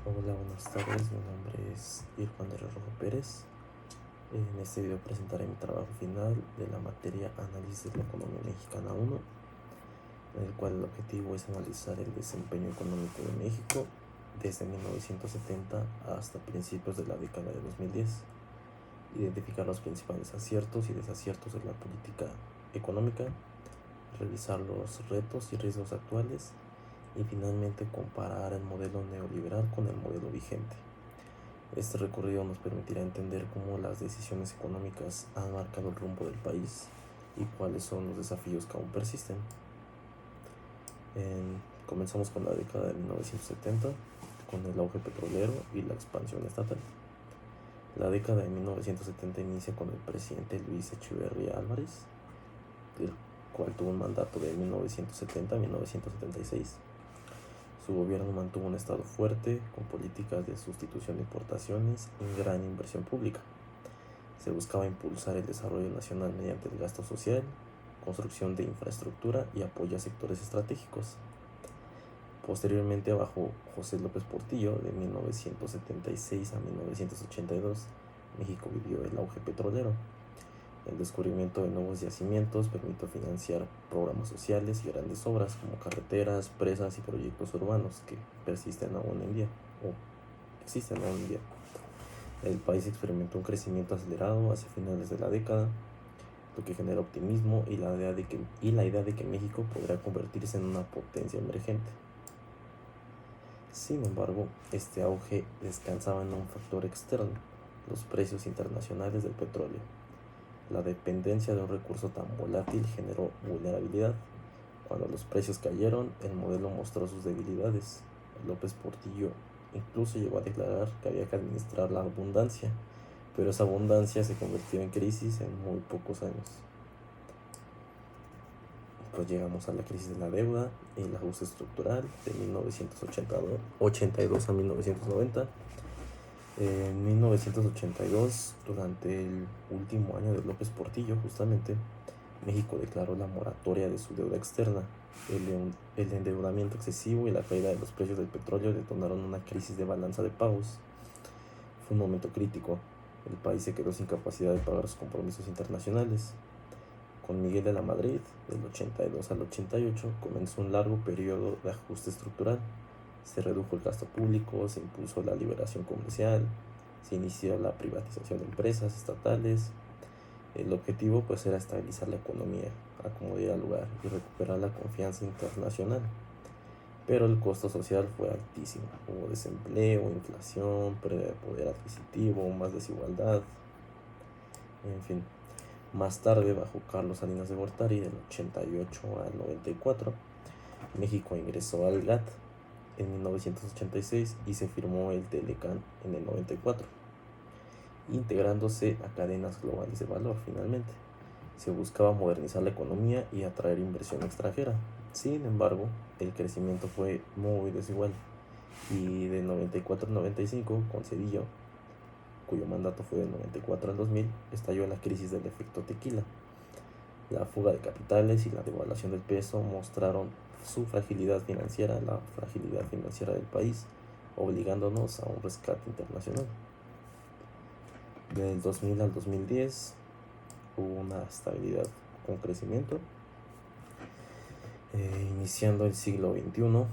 Hola, buenas tardes. Mi nombre es Irfan de Rojo Pérez. En este video presentaré mi trabajo final de la materia Análisis de la Economía Mexicana 1, en el cual el objetivo es analizar el desempeño económico de México desde 1970 hasta principios de la década de 2010, identificar los principales aciertos y desaciertos de la política económica, revisar los retos y riesgos actuales y finalmente comparar el modelo neoliberal con el modelo vigente. Este recorrido nos permitirá entender cómo las decisiones económicas han marcado el rumbo del país y cuáles son los desafíos que aún persisten. Comenzamos con la década de 1970, con el auge petrolero y la expansión estatal. La década de 1970 inicia con el presidente Luis Echeverría Álvarez, el cual tuvo un mandato de 1970 a 1976. Su gobierno mantuvo un estado fuerte, con políticas de sustitución de importaciones y gran inversión pública. Se buscaba impulsar el desarrollo nacional mediante el gasto social, construcción de infraestructura y apoyo a sectores estratégicos. Posteriormente, bajo José López Portillo, de 1976 a 1982, México vivió el auge petrolero. El descubrimiento de nuevos yacimientos permitió financiar programas sociales y grandes obras como carreteras, presas y proyectos urbanos que persisten aún en día, o existen aún en día. El país experimentó un crecimiento acelerado hacia finales de la década, lo que genera optimismo y la idea de que México podrá convertirse en una potencia emergente. Sin embargo, este auge descansaba en un factor externo: los precios internacionales del petróleo. La dependencia de un recurso tan volátil generó vulnerabilidad. Cuando los precios cayeron, el modelo mostró sus debilidades. López Portillo incluso llegó a declarar que había que administrar la abundancia, pero esa abundancia se convirtió en crisis en muy pocos años. Pues llegamos a la crisis de la deuda y el ajuste estructural de 1982 a 1990. En 1982, durante el último año de López Portillo, justamente, México declaró la moratoria de su deuda externa. El endeudamiento excesivo y la caída de los precios del petróleo detonaron una crisis de balanza de pagos. Fue un momento crítico. El país se quedó sin capacidad de pagar sus compromisos internacionales. Con Miguel de la Madrid, del 82 al 88, comenzó un largo periodo de ajuste estructural. Se redujo el gasto público, se impuso la liberación comercial, se inició la privatización de empresas estatales. El objetivo pues era estabilizar la economía, acomodar al lugar y recuperar la confianza internacional. Pero el costo social fue altísimo. Hubo desempleo, inflación, pérdida de poder adquisitivo, más desigualdad, en fin. Más tarde, bajo Carlos Salinas de Gortari, del 88 al 94, México ingresó al GATT en 1986 y se firmó el Telecán en el 94, integrándose a cadenas globales de valor. Finalmente, se buscaba modernizar la economía y atraer inversión extranjera. Sin embargo, el crecimiento fue muy desigual y de 94 al 95, con Cedillo, cuyo mandato fue del 94 al 2000, estalló la crisis del efecto tequila. La fuga de capitales y la devaluación del peso mostraron la fragilidad financiera del país, obligándonos a un rescate internacional. Del 2000 al 2010 hubo una estabilidad con crecimiento, iniciando el siglo XXI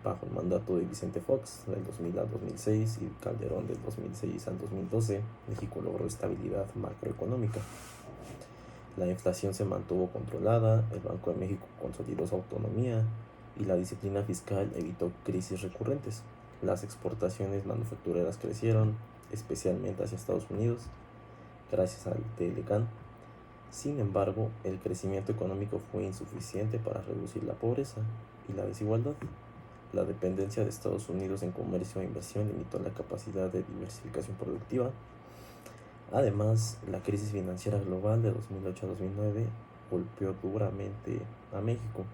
bajo el mandato de Vicente Fox del 2000 al 2006 y Calderón del 2006 al 2012. México logró estabilidad macroeconómica. La inflación se mantuvo controlada, el Banco de México consolidó su autonomía y la disciplina fiscal evitó crisis recurrentes. Las exportaciones manufactureras crecieron, especialmente hacia Estados Unidos, gracias al Telecán. Sin embargo, el crecimiento económico fue insuficiente para reducir la pobreza y la desigualdad. La dependencia de Estados Unidos en comercio e inversión limitó la capacidad de diversificación productiva. Además, la crisis financiera global de 2008 a 2009 golpeó duramente a México.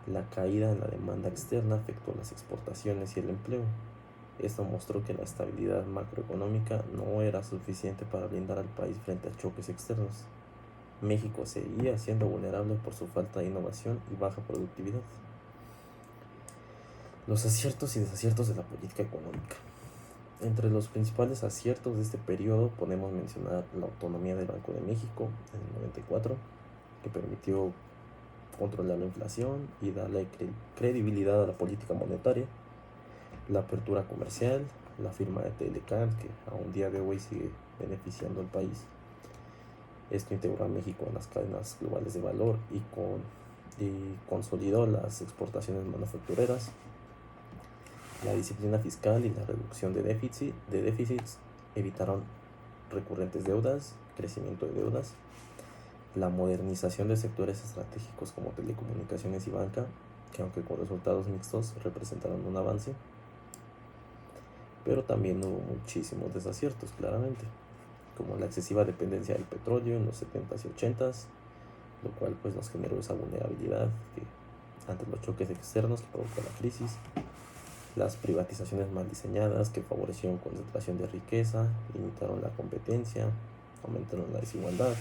La caída en la demanda externa afectó las exportaciones y el empleo. Esto mostró que la estabilidad macroeconómica no era suficiente para blindar al país frente a choques externos. México seguía siendo vulnerable por su falta de innovación y baja productividad. Los aciertos y desaciertos de la política económica. Entre los principales aciertos de este periodo podemos mencionar la autonomía del Banco de México en el 94, que permitió controlar la inflación y darle credibilidad a la política monetaria, la apertura comercial, la firma de Telecán, que a un día de hoy sigue beneficiando al país. Esto integró a México en las cadenas globales de valor y consolidó las exportaciones manufactureras. La disciplina fiscal y la reducción de déficits evitaron recurrentes deudas, crecimiento de deudas. La modernización de sectores estratégicos como telecomunicaciones y banca, que aunque con resultados mixtos representaron un avance, pero también hubo muchísimos desaciertos, claramente, como la excesiva dependencia del petróleo en los 70s y 80s, lo cual pues nos generó esa vulnerabilidad ante los choques externos que provocó la crisis. Las privatizaciones mal diseñadas que favorecieron concentración de riqueza, limitaron la competencia, aumentaron la desigualdad.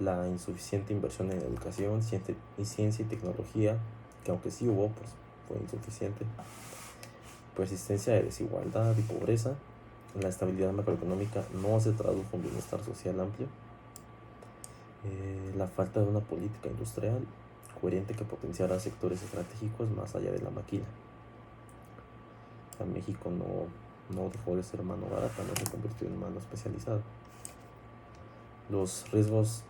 La insuficiente inversión en educación, ciencia y tecnología, que aunque sí hubo, pues fue insuficiente. Persistencia de desigualdad y pobreza. La estabilidad macroeconómica no se tradujo en bienestar social amplio. La falta de una política industrial coherente que potenciara sectores estratégicos más allá de la maquila. México no dejó de ser mano barata, no se convirtió en mano especializada. Los riesgos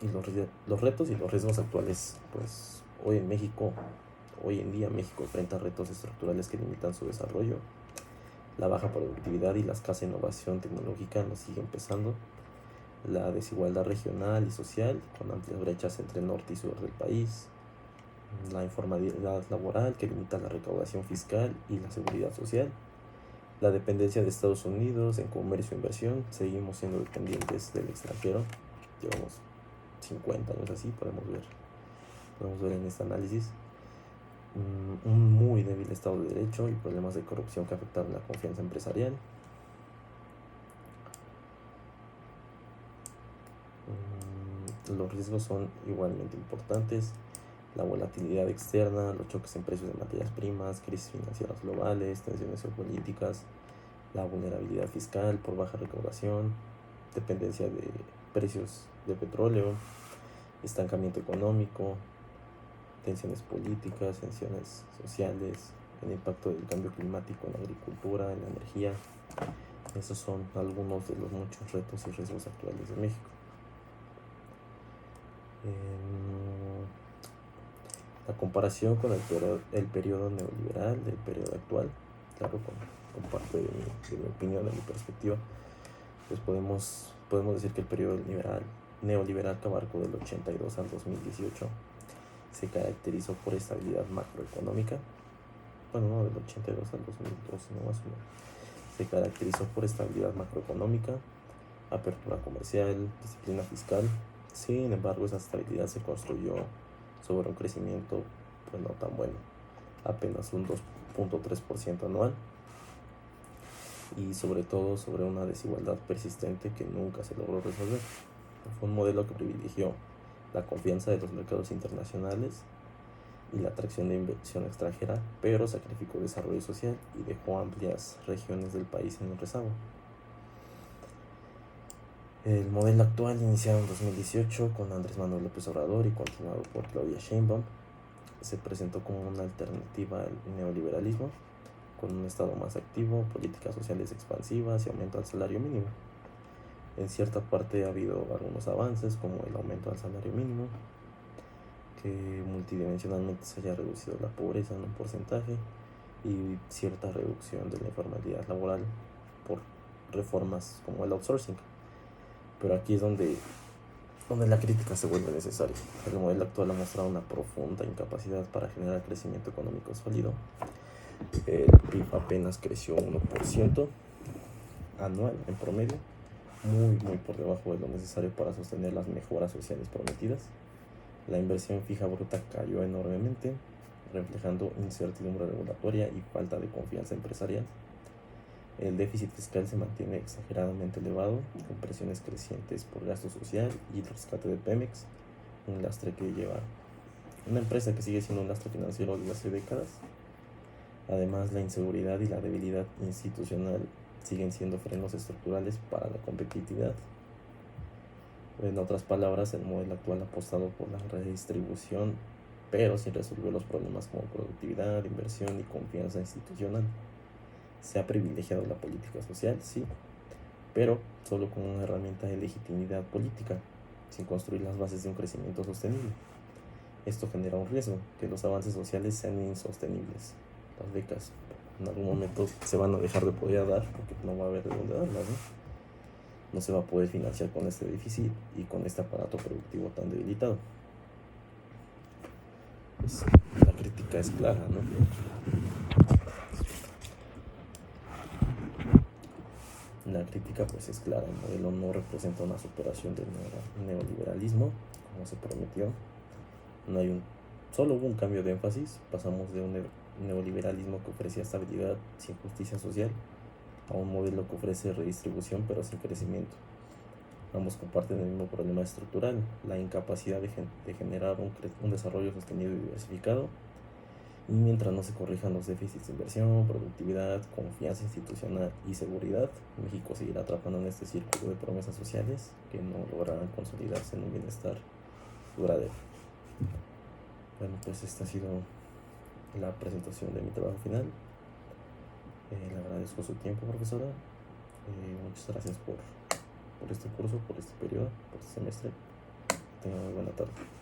y los retos y los riesgos actuales, pues hoy en día México enfrenta retos estructurales que limitan su desarrollo. La baja productividad y la escasa innovación tecnológica nos siguen pesando. La desigualdad regional y social, con amplias brechas entre el norte y sur del país. La informalidad laboral, que limita la recaudación fiscal y la seguridad social. La dependencia de Estados Unidos en comercio e inversión. Seguimos siendo dependientes del extranjero. Llevamos 50 años así, podemos ver en este análisis. Un muy débil Estado de Derecho y problemas de corrupción que afectaron la confianza empresarial. Los riesgos son igualmente importantes. La volatilidad externa, los choques en precios de materias primas, crisis financieras globales, tensiones geopolíticas, la vulnerabilidad fiscal por baja recaudación, dependencia de precios de petróleo, estancamiento económico, tensiones políticas, tensiones sociales, el impacto del cambio climático en la agricultura, en la energía. Esos son algunos de los muchos retos y riesgos actuales de México. La comparación con el periodo neoliberal del periodo actual, claro, con parte de mi opinión, de mi perspectiva, pues podemos decir que el periodo neoliberal que abarcó del 82 al 2018 se caracterizó por estabilidad macroeconómica. Bueno, no, del 82 al 2012, no más o menos. Se caracterizó por estabilidad macroeconómica, apertura comercial, disciplina fiscal. Sin embargo, esa estabilidad se construyó sobre un crecimiento pues no tan bueno, apenas un 2.3% anual, y sobre todo sobre una desigualdad persistente que nunca se logró resolver. Fue un modelo que privilegió la confianza de los mercados internacionales y la atracción de inversión extranjera, pero sacrificó desarrollo social y dejó amplias regiones del país en el rezago. El modelo actual, iniciado en 2018 con Andrés Manuel López Obrador y continuado por Claudia Sheinbaum, se presentó como una alternativa al neoliberalismo, con un Estado más activo, políticas sociales expansivas y aumento al salario mínimo. En cierta parte ha habido algunos avances, como el aumento al salario mínimo, que multidimensionalmente se haya reducido la pobreza en un porcentaje, y cierta reducción de la informalidad laboral por reformas como el outsourcing. Pero aquí es donde la crítica se vuelve necesaria. El modelo actual ha mostrado una profunda incapacidad para generar crecimiento económico sólido. El PIB apenas creció 1% anual en promedio, muy por debajo de lo necesario para sostener las mejoras sociales prometidas. La inversión fija bruta cayó enormemente, reflejando incertidumbre regulatoria y falta de confianza empresarial. El déficit fiscal se mantiene exageradamente elevado, con presiones crecientes por gasto social y el rescate de Pemex, un lastre que lleva una empresa que sigue siendo un lastre financiero desde hace décadas. Además, la inseguridad y la debilidad institucional siguen siendo frenos estructurales para la competitividad. En otras palabras, el modelo actual ha apostado por la redistribución, pero sin resolver los problemas como productividad, inversión y confianza institucional. Se ha privilegiado la política social, sí, pero solo como una herramienta de legitimidad política, sin construir las bases de un crecimiento sostenible. Esto genera un riesgo, que los avances sociales sean insostenibles. Las becas en algún momento se van a dejar de poder dar porque no va a haber de dónde darlas, ¿no? No se va a poder financiar con este déficit y con este aparato productivo tan debilitado. Pues la crítica es clara, ¿no? La crítica pues es clara, el modelo no representa una superación del neoliberalismo, como se prometió. No hay solo hubo un cambio de énfasis, pasamos de un neoliberalismo que ofrecía estabilidad sin justicia social a un modelo que ofrece redistribución pero sin crecimiento. Ambos comparten el mismo problema estructural, la incapacidad de generar un desarrollo sostenido y diversificado. Y mientras no se corrijan los déficits de inversión, productividad, confianza institucional y seguridad, México seguirá atrapando en este círculo de promesas sociales que no lograrán consolidarse en un bienestar duradero. Bueno, pues esta ha sido la presentación de mi trabajo final. Le agradezco su tiempo, profesora. Muchas gracias por este curso, por este periodo, por este semestre. Tenga muy buena tarde.